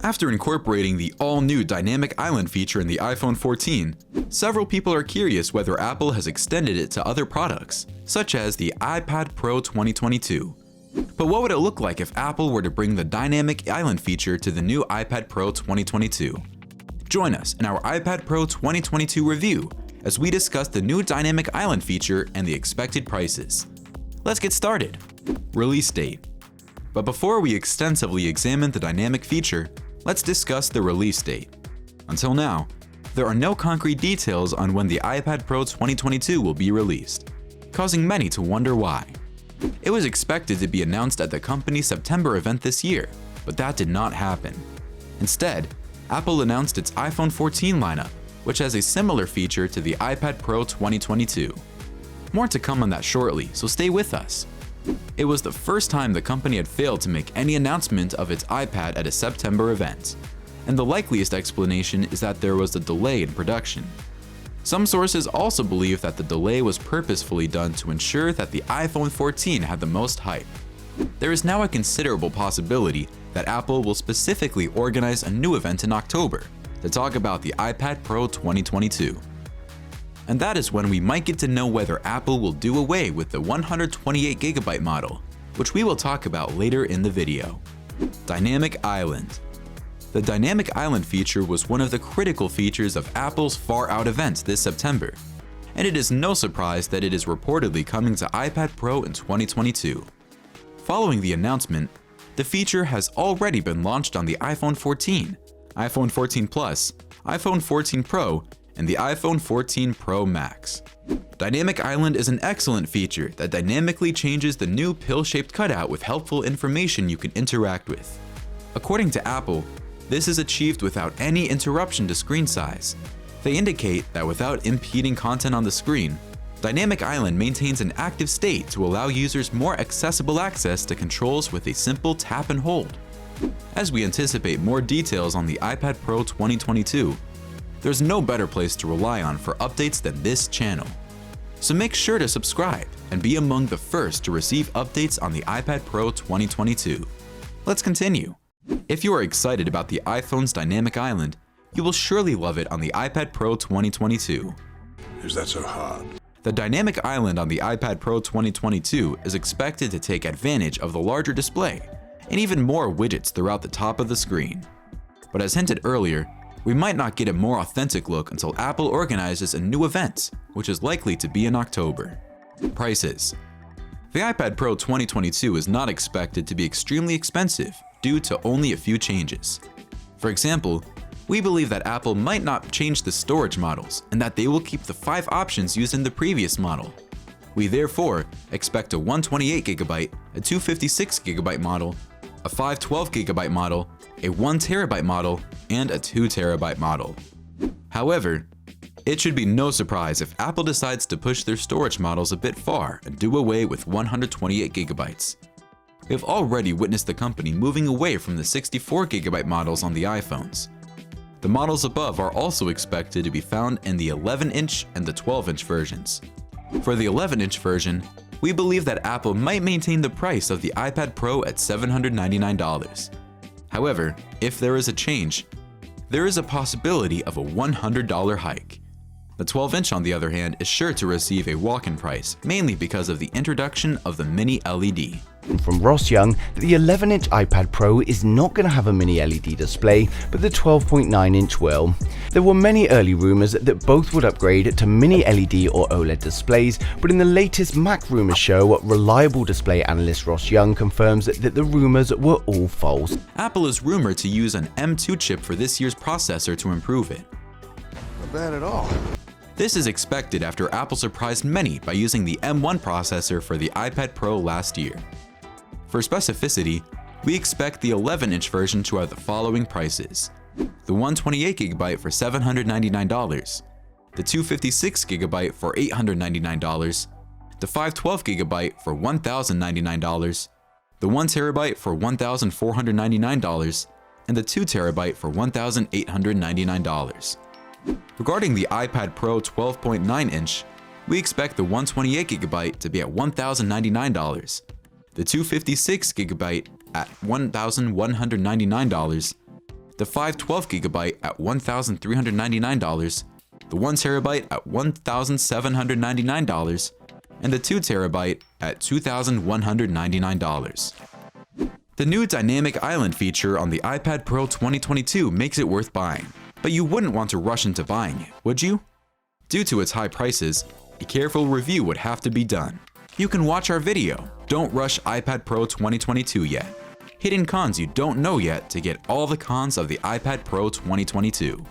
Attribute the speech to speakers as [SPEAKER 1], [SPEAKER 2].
[SPEAKER 1] After incorporating the all-new Dynamic Island feature in the iPhone 14, several people are curious whether Apple has extended it to other products, such as the iPad Pro 2022. But what would it look like if Apple were to bring the Dynamic Island feature to the new iPad Pro 2022? Join us in our iPad Pro 2022 review as we discuss the new Dynamic Island feature and the expected prices. Let's get started. Release date. But before we extensively examine the dynamic feature, let's discuss the release date. Until now, there are no concrete details on when the iPad Pro 2022 will be released, causing many to wonder why. It was expected to be announced at the company's September event this year, but that did not happen. Instead, Apple announced its iPhone 14 lineup, which has a similar feature to the iPad Pro 2022. More to come on that shortly, so stay with us. It was the first time the company had failed to make any announcement of its iPad at a September event, and the likeliest explanation is that there was a delay in production. Some sources also believe that the delay was purposefully done to ensure that the iPhone 14 had the most hype. There is now a considerable possibility that Apple will specifically organize a new event in October to talk about the iPad Pro 2022. And that is when we might get to know whether Apple will do away with the 128GB model, which we will talk about later in the video. Dynamic Island. The Dynamic Island feature was one of the critical features of Apple's Far Out event this September, and it is no surprise that it is reportedly coming to iPad Pro in 2022. Following the announcement, the feature has already been launched on the iPhone 14, iPhone 14 Plus, iPhone 14 Pro, and the iPhone 14 Pro Max. Dynamic Island is an excellent feature that dynamically changes the new pill-shaped cutout with helpful information you can interact with. According to Apple, this is achieved without any interruption to screen size. They indicate that without impeding content on the screen, Dynamic Island maintains an active state to allow users more accessible access to controls with a simple tap and hold. As we anticipate more details on the iPad Pro 2022, there's no better place to rely on for updates than this channel. So make sure to subscribe and be among the first to receive updates on the iPad Pro 2022. Let's continue. If you are excited about the iPhone's Dynamic Island, you will surely love it on the iPad Pro 2022.
[SPEAKER 2] Is that so hard?
[SPEAKER 1] The Dynamic Island on the iPad Pro 2022 is expected to take advantage of the larger display and even more widgets throughout the top of the screen. But as hinted earlier, we might not get a more authentic look until Apple organizes a new event, which is likely to be in October. Prices. The iPad Pro 2022 is not expected to be extremely expensive due to only a few changes. For example, we believe that Apple might not change the storage models and that they will keep the 5 options used in the previous model. We therefore expect a 128GB, a 256GB model, a 512GB model, a 1TB model, and a 2TB model. However, it should be no surprise if Apple decides to push their storage models a bit far and do away with 128GB. We have already witnessed the company moving away from the 64GB models on the iPhones. The models above are also expected to be found in the 11-inch and the 12-inch versions. For the 11-inch version, we believe that Apple might maintain the price of the iPad Pro at $799. However, if there is a change, there is a possibility of a $100 hike. The 12-inch, on the other hand, is sure to receive a walk-in price, mainly because of the introduction of the Mini LED.
[SPEAKER 3] From Ross Young that the 11-inch iPad Pro is not going to have a mini LED display, but the 12.9-inch will. There were many early rumors that both would upgrade to mini LED or OLED displays, but in the latest Mac rumors show, reliable display analyst Ross Young confirms that the rumors were all false.
[SPEAKER 1] Apple is rumored to use an M2 chip for this year's processor to improve it.
[SPEAKER 2] Not bad at all.
[SPEAKER 1] This is expected after Apple surprised many by using the M1 processor for the iPad Pro last year. For specificity, we expect the 11-inch version to have the following prices: the 128GB for $799, the 256GB for $899, the 512GB for $1,099, the 1TB for $1,499, and the 2TB for $1,899. Regarding the iPad Pro 12.9-inch, we expect the 128GB to be at $1,099, the 256GB at $1,199, the 512GB at $1,399, the 1TB at $1,799, and the 2TB at $2,199. The new Dynamic Island feature on the iPad Pro 2022 makes it worth buying, but you wouldn't want to rush into buying it, would you? Due to its high prices, a careful review would have to be done. You can watch our video, Don't Rush iPad Pro 2022 Yet. Hidden cons you don't know yet to get all the cons of the iPad Pro 2022.